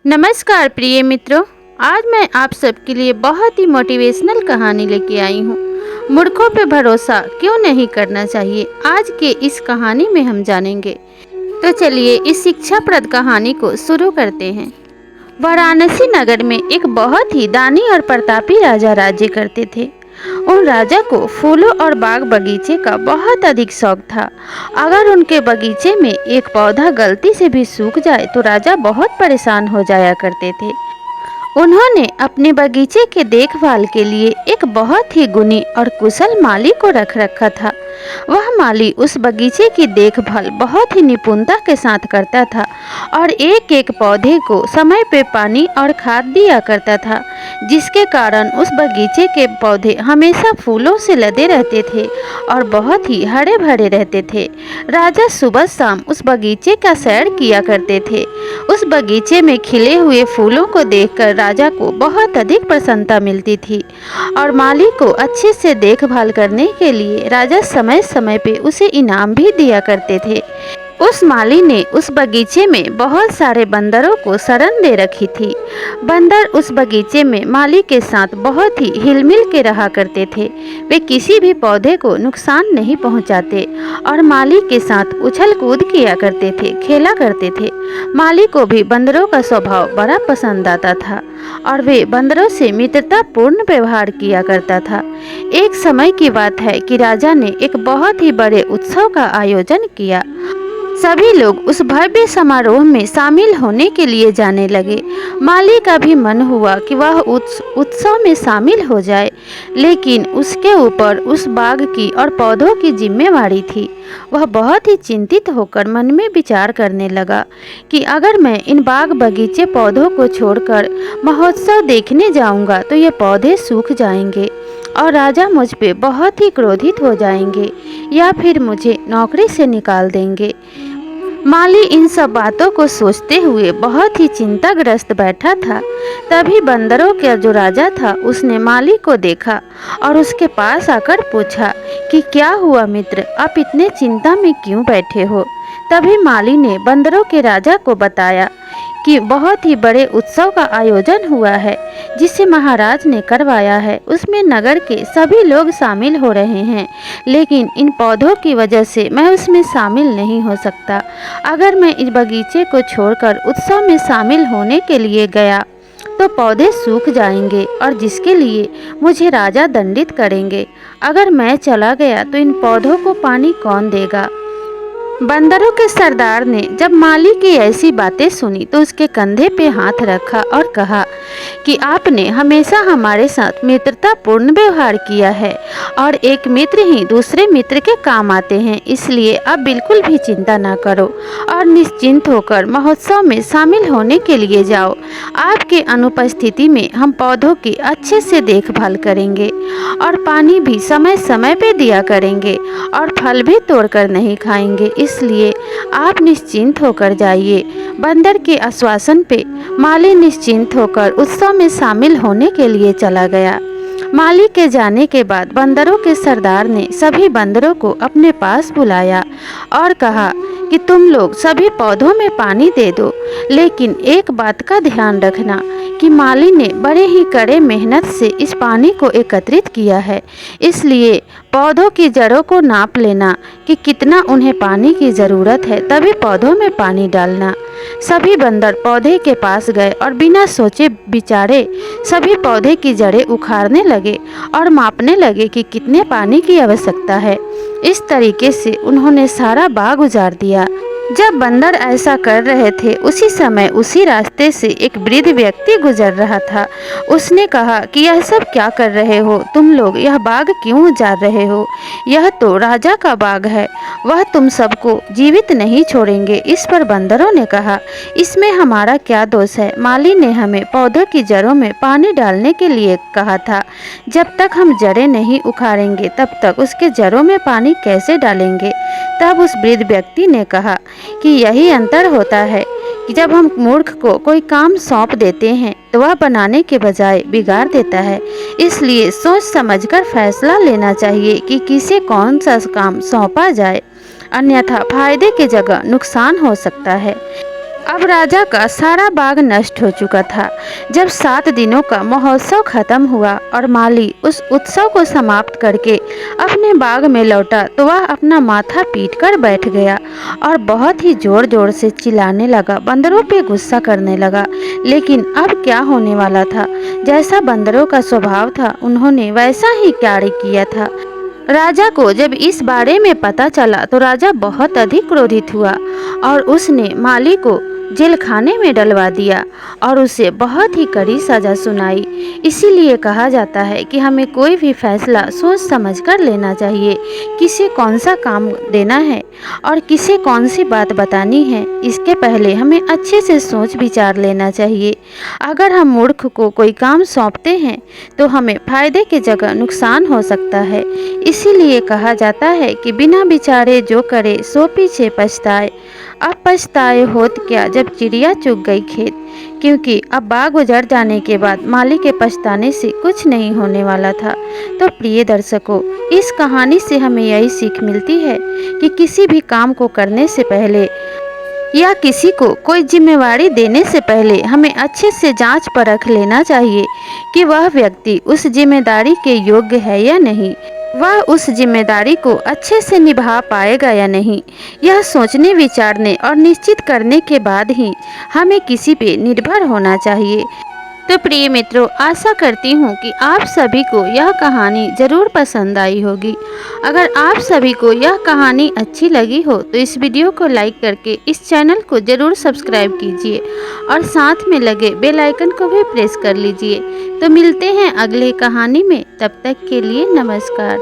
नमस्कार प्रिय मित्रों, आज मैं आप सबके लिए बहुत ही मोटिवेशनल कहानी लेके आई हूँ। मूर्खों पे भरोसा क्यों नहीं करना चाहिए, आज के इस कहानी में हम जानेंगे। तो चलिए इस शिक्षाप्रद कहानी को शुरू करते हैं। वाराणसी नगर में एक बहुत ही दानी और प्रतापी राजा राज्य करते थे। उन राजा को फूलों और बाग बगीचे का बहुत अधिक शौक था। अगर उनके बगीचे में एक पौधा गलती से भी सूख जाए तो राजा बहुत परेशान हो जाया करते थे। उन्होंने अपने बगीचे के देखभाल के लिए एक बहुत ही गुणी और कुशल माली को रख रखा था। वह माली उस बगीचे की देखभाल बहुत ही निपुणता के साथ करता था और एक एक पौधे को समय पे पानी और खाद दिया करता था, जिसके कारण उस बगीचे के पौधे हमेशा फूलों से लदे रहते थे और बहुत ही हरे भरे रहते थे। राजा सुबह शाम उस बगीचे का सैर किया करते थे। उस बगीचे में खिले हुए फूलों को देखकर राजा को बहुत अधिक प्रसन्नता मिलती थी और माली को अच्छे से देखभाल करने के लिए राजा समय समय पे उसे इनाम भी दिया करते थे। उस माली ने उस बगीचे में बहुत सारे बंदरों को शरण दे रखी थी। बंदर उस बगीचे में माली के साथ बहुत ही हिलमिल के रहा करते थे। वे किसी भी पौधे को नुकसान नहीं पहुंचाते और माली के साथ उछल कूद किया करते थे, खेला करते थे। माली को भी बंदरों का स्वभाव बड़ा पसंद आता था और वे बंदरों से मित्रतापूर्ण व्यवहार किया करता था। एक समय की बात है कि राजा ने एक बहुत ही बड़े उत्सव का आयोजन किया। सभी लोग उस भव्य समारोह में शामिल होने के लिए जाने लगे। माली का भी मन हुआ कि वह उत्सव में शामिल हो जाए, लेकिन उसके ऊपर उस बाग की और पौधों की जिम्मेवारी थी। वह बहुत ही चिंतित होकर मन में विचार करने लगा कि अगर मैं इन बाग बगीचे पौधों को छोड़कर महोत्सव देखने जाऊंगा तो ये पौधे सूख जाएंगे और राजा मुझ पे बहुत ही क्रोधित हो जाएंगे या फिर मुझे नौकरी से निकाल देंगे। माली इन सब बातों को सोचते हुए बहुत ही चिंताग्रस्त बैठा था। तभी बंदरों का जो राजा था उसने माली को देखा और उसके पास आकर पूछा कि क्या हुआ मित्र, आप इतने चिंता में क्यों बैठे हो। तभी माली ने बंदरों के राजा को बताया कि बहुत ही बड़े उत्सव का आयोजन हुआ है जिसे महाराज ने करवाया है। उसमें नगर के सभी लोग शामिल हो रहे हैं, लेकिन इन पौधों की वजह से मैं उसमें शामिल नहीं हो सकता। अगर मैं इस बगीचे को छोड़कर उत्सव में शामिल होने के लिए गया तो पौधे सूख जाएंगे और जिसके लिए मुझे राजा दंडित करेंगे। अगर मैं चला गया तो इन पौधों को पानी कौन देगा। बंदरों के सरदार ने जब माली की ऐसी बातें सुनी तो उसके कंधे पे हाथ रखा और कहा कि आपने हमेशा हमारे साथ मित्रतापूर्ण व्यवहार किया है और एक मित्र ही दूसरे मित्र के काम आते हैं, इसलिए आप बिल्कुल भी चिंता ना करो और निश्चिंत होकर महोत्सव में शामिल होने के लिए जाओ। आपके अनुपस्थिति में हम पौधों की अच्छे से देखभाल करेंगे और पानी भी समय समय पे दिया करेंगे और फल भी तोड़कर नहीं खाएंगे, इसलिए आप निश्चिंत होकर जाइए। बंदर के आश्वासन पे माली निश्चिंत होकर उत्सव में शामिल होने के लिए चला गया। माली के जाने के बाद बंदरों के सरदार ने सभी बंदरों को अपने पास बुलाया और कहा कि तुम लोग सभी पौधों में पानी दे दो, लेकिन एक बात का ध्यान रखना कि माली ने बड़े ही कड़े मेहनत से इस पानी को एकत्रित किया है, इसलिए पौधों की जड़ों को नाप लेना कि कितना उन्हें पानी की ज़रूरत है, तभी पौधों में पानी डालना। सभी बंदर पौधे के पास गए और बिना सोचे विचारे सभी पौधे की जड़ें उखाड़ने लगे और मापने लगे कि कितने पानी की आवश्यकता है। इस तरीके से उन्होंने सारा बाग उजाड़ दिया। जब बंदर ऐसा कर रहे थे उसी समय उसी रास्ते से एक वृद्ध व्यक्ति गुजर रहा था। उसने कहा कि यह सब क्या कर रहे हो तुम लोग, यह बाग क्यों उजाड़ रहे हो। यह तो राजा का बाग है, वह तुम सबको जीवित नहीं छोड़ेंगे। इस पर बंदरों ने कहा, इसमें हमारा क्या दोष है। माली ने हमें पौधों की जड़ों में पानी डालने के लिए कहा था। जब तक हम जड़ें नहीं उखाड़ेंगे तब तक उसके जड़ों में पानी कैसे डालेंगे। तब उस वृद्ध व्यक्ति ने कहा कि यही अंतर होता है कि जब हम मूर्ख को कोई काम सौंप देते हैं तो वह बनाने के बजाय बिगाड़ देता है। इसलिए सोच समझकर फैसला लेना चाहिए कि किसे कौन सा काम सौंपा जाए, अन्यथा फायदे की जगह नुकसान हो सकता है। अब राजा का सारा बाग नष्ट हो चुका था। जब 7 दिनों का महोत्सव खत्म हुआ और माली उस उत्सव को समाप्त करके अपने बाग में लौटा तो वह अपना माथा पीट कर बैठ गया और बहुत ही जोर जोर से चिल्लाने लगा, बंदरों पे गुस्सा करने लगा। लेकिन अब क्या होने वाला था? जैसा बंदरों का स्वभाव था उन्होंने वैसा ही कार्य किया था। राजा को जब इस बारे में पता चला तो राजा बहुत अधिक क्रोधित हुआ और उसने माली को जेल खाने में डलवा दिया और उसे बहुत ही कड़ी सजा सुनाई। इसीलिए कहा जाता है कि हमें कोई भी फैसला सोच समझ कर लेना चाहिए। किसे कौन सा काम देना है और किसे कौन सी बात बतानी है, इसके पहले हमें अच्छे से सोच विचार लेना चाहिए। अगर हम मूर्ख को कोई काम सौंपते हैं तो हमें फायदे की जगह नुकसान हो सकता है। इसीलिए कहा जाता है कि बिना विचारे जो करे सो पीछे पछताए। अब पछताए होत क्या जब चिड़िया चुग गई खेत, क्योंकि अब बाग उजड़ जाने के बाद माली के पछताने से कुछ नहीं होने वाला था। तो प्रिय दर्शकों, इस कहानी से हमें यही सीख मिलती है कि किसी भी काम को करने से पहले या किसी को कोई जिम्मेवारी देने से पहले हमें अच्छे से जांच परख लेना चाहिए कि वह व्यक्ति उस जिम्मेदारी के योग्य है या नहीं, वह उस जिम्मेदारी को अच्छे से निभा पाएगा या नहीं। यह सोचने विचारने और निश्चित करने के बाद ही हमें किसी पे निर्भर होना चाहिए। तो प्रिय मित्रों, आशा करती हूँ कि आप सभी को यह कहानी ज़रूर पसंद आई होगी। अगर आप सभी को यह कहानी अच्छी लगी हो तो इस वीडियो को लाइक करके इस चैनल को ज़रूर सब्सक्राइब कीजिए और साथ में लगे बेल आइकन को भी प्रेस कर लीजिए। तो मिलते हैं अगले कहानी में, तब तक के लिए नमस्कार।